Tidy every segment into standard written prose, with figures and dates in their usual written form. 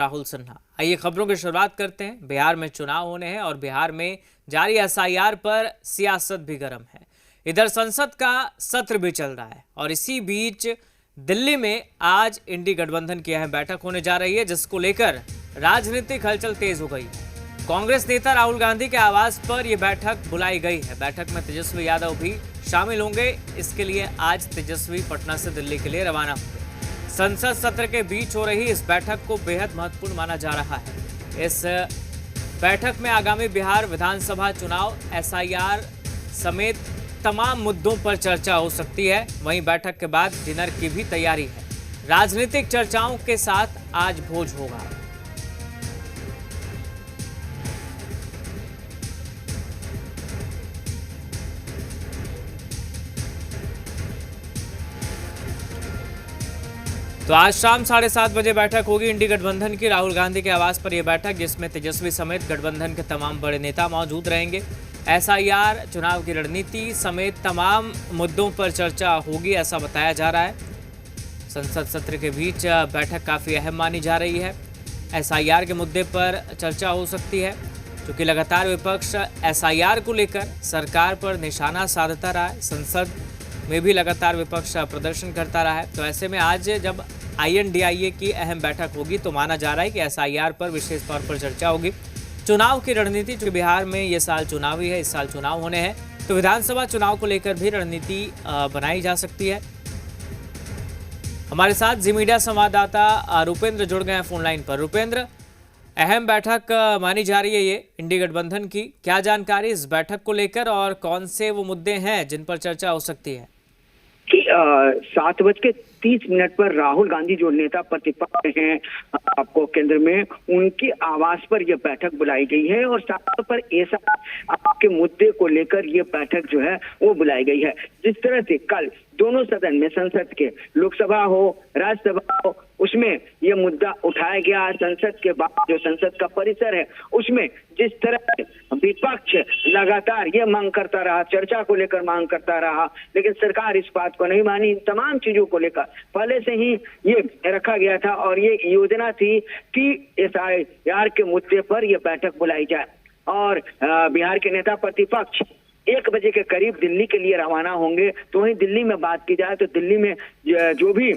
राहुल सिन्हा। आइए खबरों की शुरुआत करते हैं। बिहार में चुनाव होने हैं और बिहार में जारी एसआईआर पर सियासत भी गर्म है। इधर संसद का सत्र भी चल रहा है और इसी बीच दिल्ली में आज इंडी गठबंधन की अहम बैठक होने जा रही है, जिसको लेकर राजनीतिक हलचल तेज हो गई है। कांग्रेस नेता राहुल गांधी के आवास पर यह बैठक बुलाई गई है। बैठक में तेजस्वी यादव भी शामिल होंगे। इसके लिए आज तेजस्वी पटना से दिल्ली के लिए रवाना होंगे। संसद सत्र के बीच हो रही इस बैठक को बेहद महत्वपूर्ण माना जा रहा है। इस बैठक में आगामी बिहार विधानसभा चुनाव, एसआईआर समेत तमाम मुद्दों पर चर्चा हो सकती है। वहीं बैठक के बाद डिनर की भी तैयारी है। राजनीतिक चर्चाओं के साथ आज भोज होगा। तो आज शाम 7:30 बजे बैठक होगी इंडी गठबंधन की, राहुल गांधी के आवास पर यह बैठक, जिसमें तेजस्वी समेत गठबंधन के तमाम बड़े नेता मौजूद रहेंगे। एसआईआर, चुनाव की रणनीति समेत तमाम मुद्दों पर चर्चा होगी, ऐसा बताया जा रहा है। संसद सत्र के बीच बैठक काफ़ी अहम मानी जा रही है। एसआईआर के मुद्दे पर चर्चा हो सकती है, क्योंकि लगातार विपक्ष एसआईआर को लेकर सरकार पर निशाना साधता रहा है। संसद में भी लगातार विपक्ष प्रदर्शन करता रहा है। तो ऐसे में आज जब INDIA की अहम बैठक होगी तो माना जा रहा है कि एसआईआर पर विशेष तौर पर चर्चा होगी। चुनाव की रणनीति, जो बिहार में ये साल चुनावी है, इस साल चुनाव होने हैं, तो विधानसभा चुनाव को लेकर भी रणनीति बनाई जा सकती है। हमारे साथ जी मीडिया संवाददाता रुपेंद्र जुड़ गए हैं फोन लाइन पर। रुपेंद्र, अहम बैठक मानी जा रही है ये इंडी गठबंधन की, क्या जानकारी इस बैठक को लेकर और कौन से वो मुद्दे हैं जिन पर चर्चा हो सकती है? 7:30 पर राहुल गांधी जो नेता प्रतिपक्ष हैं आपको केंद्र में, उनके आवास पर यह बैठक बुलाई गई है और साथ पर ऐसा आपके मुद्दे को लेकर यह बैठक जो है वो बुलाई गई है। जिस तरह से कल दोनों सदन में, संसद के, लोकसभा हो राज्यसभा हो, उसमें यह मुद्दा उठाया गया। संसद के बाद जो संसद का परिसर है उसमें जिस तरह से विपक्ष लगातार ये मांग करता रहा, चर्चा को लेकर मांग करता रहा, लेकिन सरकार इस बात को नहीं मानी। तमाम चीजों को लेकर पहले से ही ये रखा गया था और ये योजना थी कि एसआईआर के मुद्दे पर यह बैठक बुलाई जाए। और बिहार के नेता प्रतिपक्ष 1 बजे के करीब दिल्ली के लिए रवाना होंगे। तो वहीं दिल्ली में बात की जाए तो दिल्ली में जो भी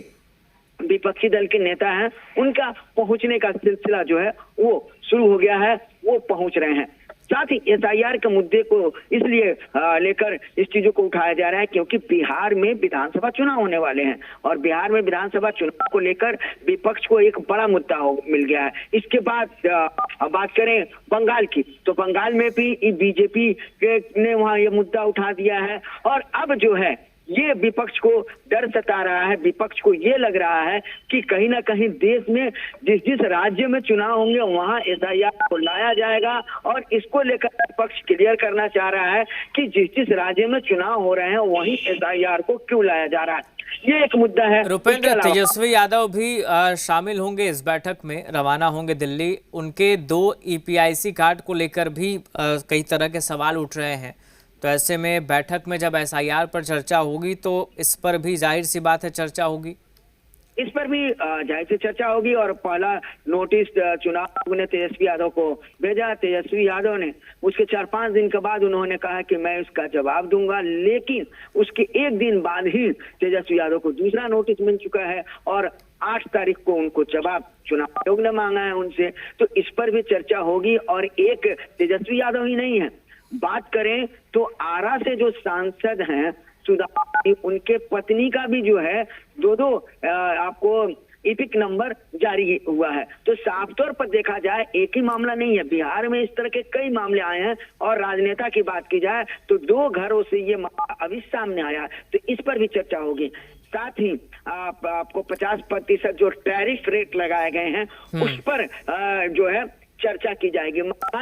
विपक्षी दल के नेता हैं, उनका पहुंचने का सिलसिला जो है वो शुरू हो गया है, वो पहुंच रहे हैं। साथ ही एसआईआर के मुद्दे को इसलिए लेकर इस चीजों को उठाया जा रहा है क्योंकि बिहार में विधानसभा चुनाव होने वाले हैं और बिहार में विधानसभा चुनाव को लेकर विपक्ष को एक बड़ा मुद्दा मिल गया है। इसके बाद बात करें बंगाल की, तो बंगाल में भी बीजेपी ने वहां ये मुद्दा उठा दिया है और अब जो है ये विपक्ष को डर सता रहा है। विपक्ष को ये लग रहा है कि कहीं ना कहीं देश में जिस राज्य में चुनाव होंगे वहां एसआईआर को लाया जाएगा और इसको लेकर विपक्ष क्लियर करना चाह रहा है कि जिस राज्य में चुनाव हो रहे हैं वहीं एसआईआर को क्यों लाया जा रहा है। ये एक मुद्दा है। रुपेंद्र, तेजस्वी यादव भी शामिल होंगे इस बैठक में, रवाना होंगे दिल्ली। उनके 2 EPIC कार्ड को लेकर भी कई तरह के सवाल उठ रहे हैं। तो ऐसे में बैठक में जब एसआईआर पर चर्चा होगी तो इस पर भी जाहिर सी बात है चर्चा होगी। इस पर भी जाहिर सी चर्चा होगी और पहला नोटिस चुनाव आयोग ने तेजस्वी यादव को भेजा। तेजस्वी यादव ने उसके 4-5 दिन के बाद उन्होंने कहा कि मैं इसका जवाब दूंगा, लेकिन उसके 1 दिन बाद ही तेजस्वी यादव को दूसरा नोटिस मिल चुका है और 8 तारीख को उनको जवाब चुनाव आयोग ने मांगा है उनसे। तो इस पर भी चर्चा होगी। और एक तेजस्वी यादव ही नहीं है, बात करें तो आरा से जो सांसद हैं सुधा, उनके पत्नी का भी जो है 2 आपको इपिक नंबर जारी हुआ है। तो साफ तौर पर देखा जाए एक ही मामला नहीं है, बिहार में इस तरह के कई मामले आए हैं और राजनेता की बात की जाए तो 2 घरों से ये मामला अभी सामने आया, तो इस पर भी चर्चा होगी। साथ ही आपको 50% जो टैरिफ रेट लगाए गए हैं उस पर जो है चर्चा की जाएगी।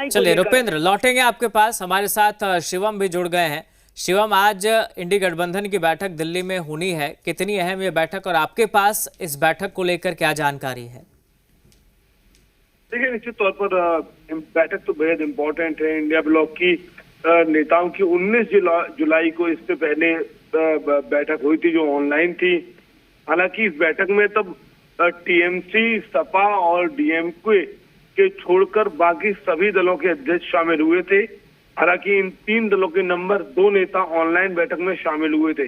चलिए रुपेंद्र, लौटेंगे आपके पास। हमारे साथ शिवम भी जुड़ गए हैं। शिवम, आज इंडी गठबंधन की बैठक दिल्ली में होनी है, कितनी अहम ये बैठक और आपके पास इस बैठक को लेकर क्या जानकारी है? देखिए, निश्चित तौर पर बैठक तो बेहद इम्पोर्टेंट है। इंडिया ब्लॉक की नेताओं की 19 जुलाई को इससे पहले बैठक हुई थी जो ऑनलाइन थी। हालांकि इस बैठक में तब टीएमसी, सपा और डीएमके के छोड़कर बाकी सभी दलों के अध्यक्ष शामिल हुए थे। हालांकि इन 3 दलों के नंबर 2 नेता ऑनलाइन बैठक में शामिल हुए थे।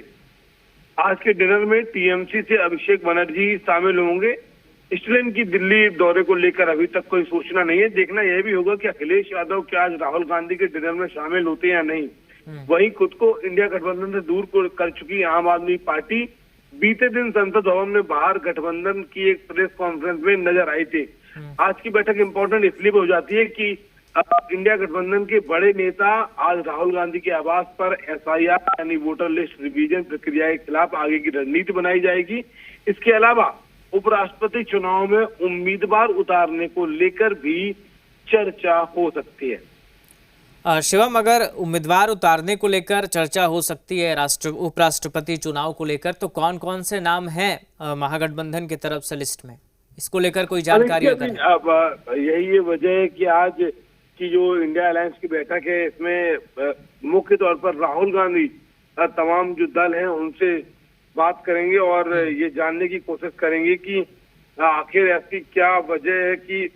आज के डिनर में टीएमसी से अभिषेक बनर्जी शामिल होंगे। स्टैलिन की दिल्ली दौरे को लेकर अभी तक कोई सूचना नहीं है। देखना यह भी होगा कि अखिलेश यादव क्या आज राहुल गांधी के डिनर में शामिल होते हैं या नहीं। वहीं खुद को इंडिया गठबंधन से दूर कर चुकी आम आदमी पार्टी बीते दिन संसद भवन में बाहर गठबंधन की एक प्रेस कॉन्फ्रेंस में नजर आई थी। आज की बैठक इंपॉर्टेंट इसलिए हो जाती है कि इंडिया गठबंधन के बड़े नेता आज राहुल गांधी के आवास पर एसआईआर यानी वोटर लिस्ट रिवीजन प्रक्रिया के खिलाफ आगे की रणनीति बनाई जाएगी। इसके अलावा उपराष्ट्रपति चुनाव में उम्मीदवार उतारने को लेकर भी चर्चा हो सकती है। शिवम, अगर उम्मीदवार उतारने को लेकर चर्चा हो सकती है उपराष्ट्रपति चुनाव को लेकर, तो कौन कौन से नाम हैं महागठबंधन की तरफ से लिस्ट में? इसको लेकर कोई जानकारी अगर अब यही वजह है कि आज की जो इंडिया अलायंस की बैठक है, इसमें मुख्य तौर पर राहुल गांधी तमाम जो दल हैं उनसे बात करेंगे और ये जानने की कोशिश करेंगे कि आखिर ऐसी क्या वजह है कि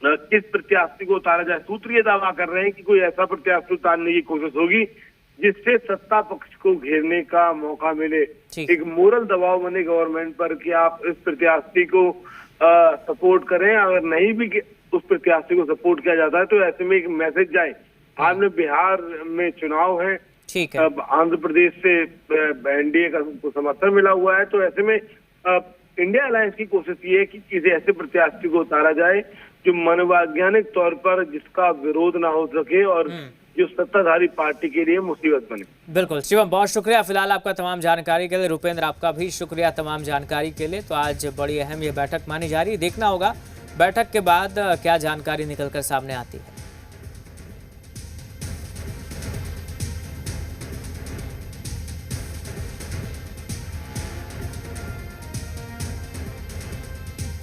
किस प्रत्याशी को उतारा जाए। सूत्र ये दावा कर रहे हैं कि कोई ऐसा प्रत्याशी उतारने की कोशिश होगी जिससे सत्ता पक्ष को घेरने का मौका मिले, एक मोरल दबाव बने गवर्नमेंट पर कि आप इस प्रत्याशी को सपोर्ट करें। अगर नहीं भी उस प्रत्याशी को सपोर्ट किया जाता है तो ऐसे में एक मैसेज जाए। हाल में बिहार में चुनाव है, ठीक है, आंध्र प्रदेश से एनडीए का समर्थन मिला हुआ है, तो ऐसे में इंडिया अलायंस की कोशिश ये है कि किसी ऐसे प्रत्याशी को उतारा जाए जो मनोवैज्ञानिक तौर पर जिसका विरोध ना हो सके और जो सत्ताधारी पार्टी के लिए मुसीबत बने। बिल्कुल शिवम, बहुत शुक्रिया फिलहाल आपका तमाम जानकारी के लिए। रुपेंद्र, आपका भी शुक्रिया तमाम जानकारी के लिए। तो आज बड़ी अहम ये बैठक मानी जा रही है। देखना होगा बैठक के बाद क्या जानकारी निकलकर सामने आती है।